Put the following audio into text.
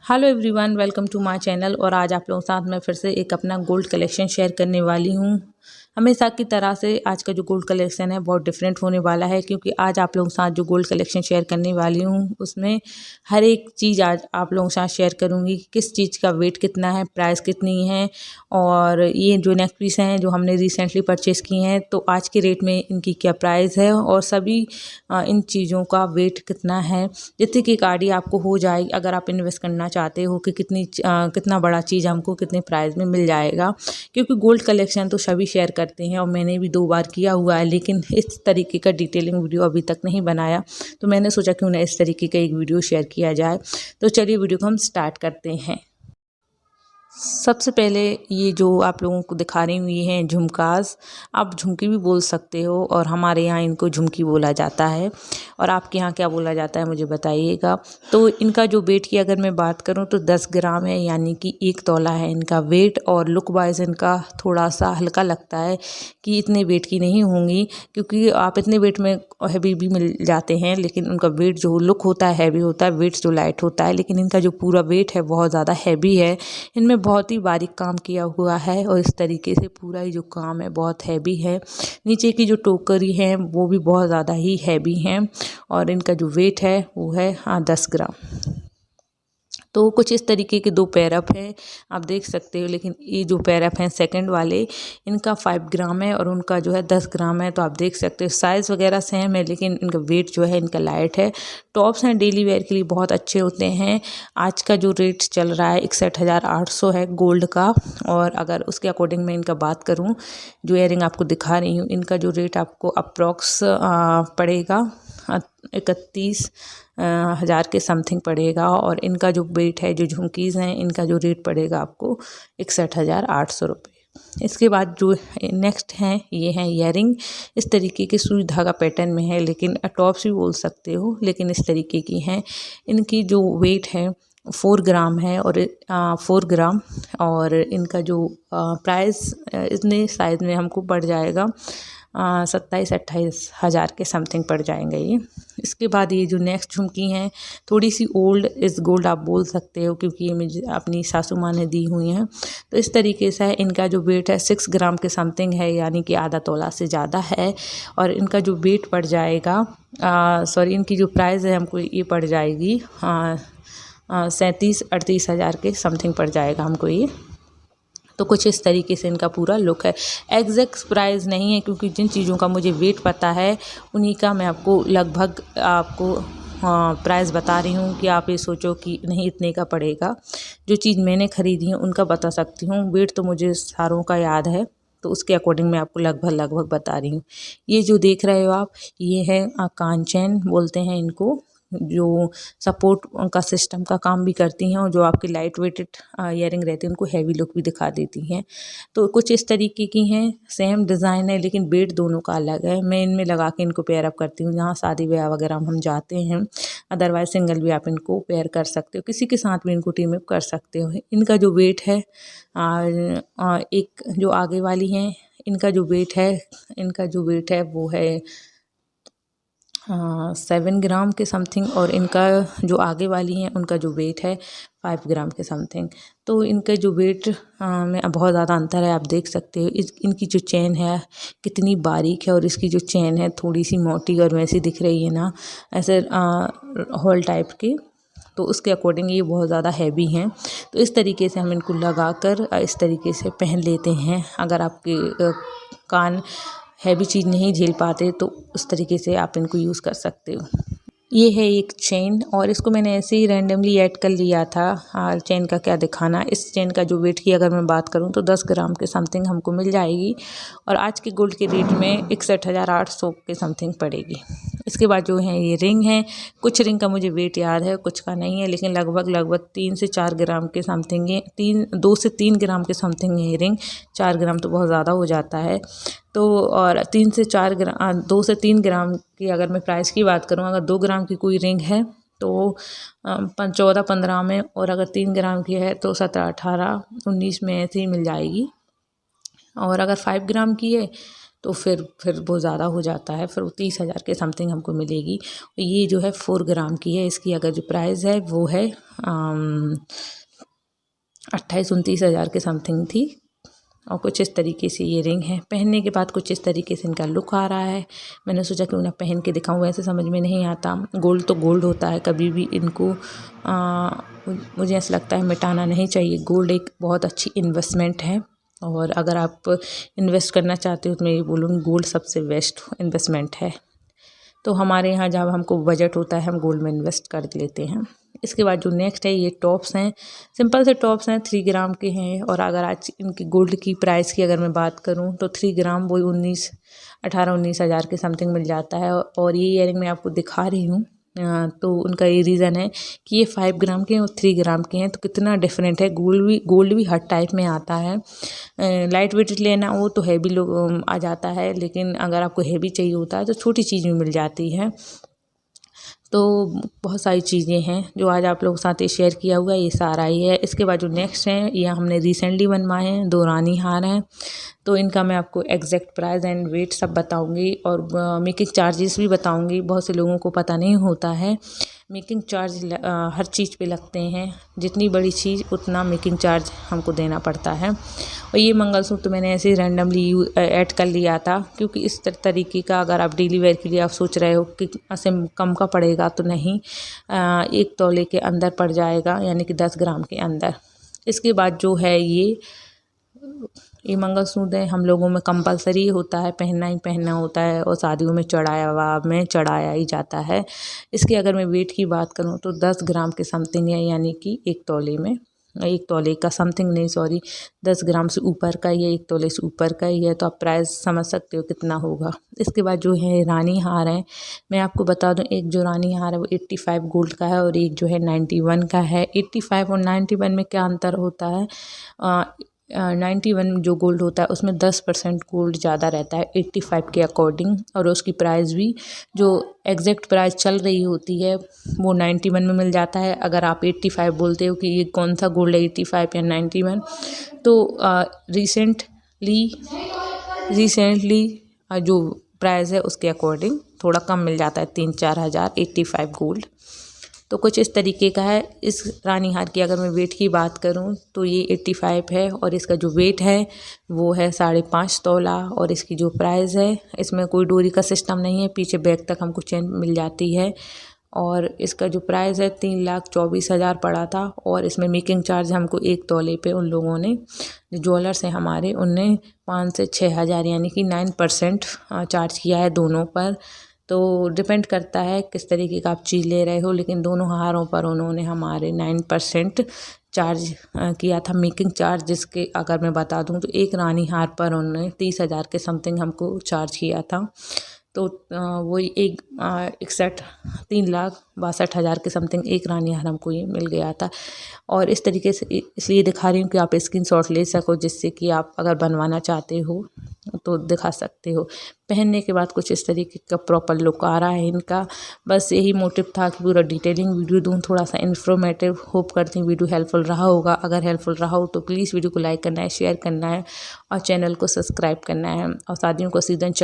Hello everyone, welcome to my channel. और आज आप लोगों के साथ मैं फिर से एक अपना गोल्ड कलेक्शन शेयर करने वाली हूँ। हमेशा की तरह से आज का जो गोल्ड कलेक्शन है बहुत डिफरेंट होने वाला है, क्योंकि आज आप लोगों के साथ जो गोल्ड कलेक्शन शेयर करने वाली हूँ उसमें हर एक चीज़ आज आप लोगों के साथ शेयर करूँगी। किस चीज़ का वेट कितना है, प्राइस कितनी है, और ये जो नेक पीस हैं जो हमने रिसेंटली परचेज़ की हैं तो आज के रेट में इनकी क्या प्राइस है, और सभी इन चीज़ों का वेट कितना है, जितनी की गाड़ी आपको हो जाएगी अगर आप इन्वेस्ट करना चाहते हो कि कितना बड़ा चीज़ हमको कितने प्राइस में मिल जाएगा। क्योंकि गोल्ड कलेक्शन तो सभी शेयर करते हैं और मैंने भी 2 बार किया हुआ है, लेकिन इस तरीके का डिटेलिंग वीडियो अभी तक नहीं बनाया, तो मैंने सोचा क्यों ना इस तरीके का एक वीडियो शेयर किया जाए। तो चलिए वीडियो को हम स्टार्ट करते हैं। सबसे पहले ये जो आप लोगों को दिखा रही हुई हैं झुमकास, आप झुमकी भी बोल सकते हो और हमारे यहाँ इनको झुमकी बोला जाता है। और आपके यहाँ क्या बोला जाता है मुझे बताइएगा। तो इनका जो वेट की अगर मैं बात करूँ तो 10 ग्राम है, यानी कि 1 तोला है इनका वेट। और लुक वाइज इनका थोड़ा सा हल्का लगता है कि इतने वेट की नहीं होंगी, क्योंकि आप इतने वेट में हैवी भी मिल जाते हैं, लेकिन उनका वेट जो लुक होता है हैवी होता है, वेट जो लाइट होता है, लेकिन इनका जो पूरा वेट है बहुत ज़्यादा हैवी है। इनमें बहुत ही बारीक काम किया हुआ है और इस तरीके से पूरा ही जो काम है बहुत हैवी है। नीचे की जो टोकरी है वो भी बहुत ज़्यादा ही हैवी हैं, और इनका जो वेट है वो है 10 ग्राम। तो कुछ इस तरीके के 2 पैरअप हैं, आप देख सकते हो। लेकिन ये जो पैरअप हैं सेकंड वाले, इनका 5 ग्राम है और उनका जो है 10 ग्राम है। तो आप देख सकते हो साइज़ वगैरह सेम है, लेकिन इनका वेट जो है इनका लाइट है। टॉप्स हैं डेली वेयर के लिए बहुत अच्छे होते हैं। आज का जो रेट चल रहा है 61,800 है गोल्ड का। और अगर उसके अकॉर्डिंग मैं इनका बात करूँ, जो इयरिंग आपको दिखा रही हूँ, इनका जो रेट आपको अप्रॉक्स पड़ेगा 31,000 के समथिंग पड़ेगा। और इनका जो वेट है, जो झुमकीज़ हैं, इनका जो रेट पड़ेगा आपको 61,800 रुपये। इसके बाद जो नेक्स्ट हैं ये हैं ईयरिंग। इस तरीके के सुई धागा पैटर्न में है, लेकिन टॉप्स भी बोल सकते हो, लेकिन इस तरीके की हैं। इनकी जो वेट है 4 ग्राम है, और 4 ग्राम। और इनका जो प्राइस इतने साइज़ में हमको पड़ जाएगा 27-28 हज़ार के समथिंग पड़ जाएंगे ये। इसके बाद ये जो नेक्स्ट झुमकी हैं थोड़ी सी ओल्ड इज़ गोल्ड आप बोल सकते हो, क्योंकि ये मुझे अपनी सासू माँ ने दी हुई हैं। तो इस तरीके से है। इनका जो वेट है 6 ग्राम के समथिंग है, यानी कि आधा तोला से ज़्यादा है। और इनका जो वेट पड़ जाएगा सॉरी, इनकी जो प्राइस है हमको ये पड़ जाएगी 37-38 हज़ार के समथिंग पड़ जाएगा हमको ये। तो कुछ इस तरीके से इनका पूरा लुक है। एग्जैक्ट प्राइस नहीं है, क्योंकि जिन चीज़ों का मुझे वेट पता है उन्हीं का मैं आपको लगभग आपको प्राइस बता रही हूँ, कि आप ये सोचो कि नहीं इतने का पड़ेगा। जो चीज़ मैंने ख़रीदी है उनका बता सकती हूँ। वेट तो मुझे सारों का याद है, तो उसके अकॉर्डिंग मैं आपको लगभग बता रही हूँ। ये जो देख रहे हो आप, ये है कान चैन बोलते हैं इनको, जो सपोर्ट का सिस्टम का काम भी करती हैं, और जो आपकी लाइट वेटेड ईयरिंग रहती है उनको हैवी लुक भी दिखा देती हैं। तो कुछ इस तरीके की हैं, सेम डिज़ाइन है लेकिन वेट दोनों का अलग है। मैं इनमें लगा के इनको पेयर अप करती हूँ जहाँ शादी ब्याह वगैरह में हम जाते हैं। अदरवाइज सिंगल भी आप इनको पेयर कर सकते हो, किसी के साथ भी इनको टीम अप कर सकते हो। इनका जो वेट है एक जो आगे वाली हैं, इनका जो वेट है वो है 7 ग्राम के समथिंग। और इनका जो आगे वाली हैं उनका जो वेट है 5 ग्राम के समथिंग। तो इनका जो वेट में बहुत ज़्यादा अंतर है, आप देख सकते हो। इनकी जो चेन है कितनी बारीक है, और इसकी जो चेन है थोड़ी सी मोटी और वैसी दिख रही है ना, ऐसे होल टाइप की। तो उसके अकॉर्डिंग ये बहुत ज़्यादा हैवी हैं। तो इस तरीके से हम इनको लगा कर इस तरीके से पहन लेते हैं। अगर आपके कान हैवी चीज़ नहीं झेल पाते तो उस तरीके से आप इनको यूज़ कर सकते हो। ये है एक चेन, और इसको मैंने ऐसे ही रैंडमली ऐड कर लिया था। चेन का क्या दिखाना। इस चेन का जो वेट की अगर मैं बात करूं तो 10 ग्राम के समथिंग हमको मिल जाएगी, और आज के गोल्ड के रेट में 61,800 के समथिंग पड़ेगी। इसके बाद जो है ये रिंग है। कुछ रिंग का मुझे वेट याद है, कुछ का नहीं है, लेकिन लगभग 3 से 4 ग्राम के समथिंग है। 2 से 3 ग्राम के समथिंग है ये रिंग। 4 ग्राम तो बहुत ज़्यादा हो जाता है। तो और 2 से 3 ग्राम की अगर मैं प्राइस की बात करूँ, अगर 2 ग्राम की कोई रिंग है तो 14-15 में, और अगर 3 ग्राम की है तो 17-18-19 में ऐसे ही मिल जाएगी। और अगर 5 ग्राम की है तो फिर वो ज़्यादा हो जाता है, फिर वो 30,000 के समथिंग हमको मिलेगी। ये जो है 4 ग्राम की है, इसकी अगर जो प्राइस है वो है 28-29,000 के समथिंग थी। और कुछ इस तरीके से ये रिंग है। पहनने के बाद कुछ इस तरीके से इनका लुक आ रहा है। मैंने सोचा क्यों ना पहन के दिखाऊं, वैसे समझ में नहीं आता। गोल्ड तो गोल्ड होता है, कभी भी इनको मुझे ऐसा लगता है मिटाना नहीं चाहिए। गोल्ड एक बहुत अच्छी इन्वेस्टमेंट है, और अगर आप इन्वेस्ट करना चाहते हो तो मैं ये बोलूँगी गोल्ड सबसे बेस्ट इन्वेस्टमेंट है। तो हमारे यहाँ जब हमको बजट होता है हम गोल्ड में इन्वेस्ट कर लेते हैं। इसके बाद जो नेक्स्ट है ये टॉप्स हैं, सिंपल से टॉप्स हैं, 3 ग्राम के हैं। और अगर आज इनकी गोल्ड की प्राइस की अगर मैं बात करूँ तो 3 ग्राम वही 18-19 हज़ार के समथिंग मिल जाता है। और ये ईयरिंग मैं आपको दिखा रही हूँ, तो उनका ये रीज़न है कि ये 5 ग्राम के हैं और 3 ग्राम के हैं, तो कितना डिफरेंट है। गोल्ड भी हर टाइप में आता है। लाइट वेट लेना हो तो हैवी लोग आ जाता है, लेकिन अगर आपको हैवी चाहिए होता है तो छोटी चीज़ में मिल जाती है। तो बहुत सारी चीज़ें हैं जो आज आप लोगों के साथ ये शेयर किया हुआ है, ये सारा ही है। इसके बाद जो नेक्स्ट है ये हमने रिसेंटली बनवाए हैं, 2 रानी हार हैं। तो इनका मैं आपको एग्जैक्ट प्राइस एंड वेट सब बताऊंगी, और मेकिंग चार्जेस भी बताऊंगी। बहुत से लोगों को पता नहीं होता है, मेकिंग चार्ज हर चीज़ पे लगते हैं। जितनी बड़ी चीज़ उतना मेकिंग चार्ज हमको देना पड़ता है। और ये मंगलसूत्र मैंने ऐसे रैंडमली ऐड कर लिया था, क्योंकि इस तरीके का अगर आप डेली वेयर के लिए आप सोच रहे हो कि ऐसे कम का पड़ेगा, तो नहीं, 1 तोले के अंदर पड़ जाएगा, यानी कि 10 ग्राम के अंदर। इसके बाद जो है ये मंगलसूत्र है, हम लोगों में कंपलसरी होता है, पहनना ही पहनना होता है, और शादियों में चढ़ाया ही जाता है। इसकी अगर मैं वेट की बात करूं तो 10 ग्राम के समथिंग है, यानी कि 1 तोले का समथिंग नहीं, सॉरी, 10 ग्राम से ऊपर का ही है, 1 तोले से ऊपर का ही है। तो आप प्राइस समझ सकते हो कितना होगा। इसके बाद जो है रानी हार है, मैं आपको बता दूं, एक जो रानी हार है वो 85 गोल्ड का है, और एक जो है 91 का है। 85 और 91 में क्या अंतर होता है? 91 जो गोल्ड होता है उसमें 10% गोल्ड ज़्यादा रहता है 85 के अकॉर्डिंग, और उसकी प्राइस भी जो एग्जैक्ट प्राइस चल रही होती है वो 91 में मिल जाता है। अगर आप 85 बोलते हो कि ये कौन सा गोल्ड है, 85 या 91, तो रिसेंटली जो प्राइस है उसके अकॉर्डिंग थोड़ा कम मिल जाता है, 3-4 हज़ार 85 गोल्ड। तो कुछ इस तरीके का है। इस रानी हार की अगर मैं वेट की बात करूं तो ये 85 है, और इसका जो वेट है वो है 5.5 तोला। और इसकी जो प्राइस है, इसमें कोई डोरी का सिस्टम नहीं है, पीछे बैक तक हमको चेन मिल जाती है। और इसका जो प्राइस है 3,24,000 पड़ा था, और इसमें मेकिंग चार्ज हमको 1 तोले पे उन लोगों ने, जो ज्वेलर्स हैं हमारे, उनने 5 से 6 हज़ार यानी कि 9% चार्ज किया है दोनों पर। तो डिपेंड करता है किस तरीके का आप चीज़ ले रहे हो, लेकिन दोनों हारों पर उन्होंने हमारे 9% चार्ज किया था मेकिंग चार्ज। जिसके अगर मैं बता दूं तो एक रानी हार पर उन्होंने 30,000 के समथिंग हमको चार्ज किया था। तो वही एक सेट 3,62,000 के समथिंग एक रानी हार हमको ये मिल गया था। और इस तरीके से इसलिए दिखा रही हूँ कि आप स्क्रीनशॉट ले सको, जिससे कि आप अगर बनवाना चाहते हो तो दिखा सकते हो। पहनने के बाद कुछ इस तरीके का प्रॉपर लुक आ रहा है इनका। बस यही मोटिव था कि पूरा डिटेलिंग वीडियो दूँ, थोड़ा सा इन्फॉर्मेटिव। होप करती हूँ वीडियो हेल्पफुल रहा होगा। अगर हेल्पफुल रहा हो तो प्लीज़ वीडियो को लाइक करना है, शेयर करना है, और चैनल को सब्सक्राइब करना है। और शादियों का सीज़न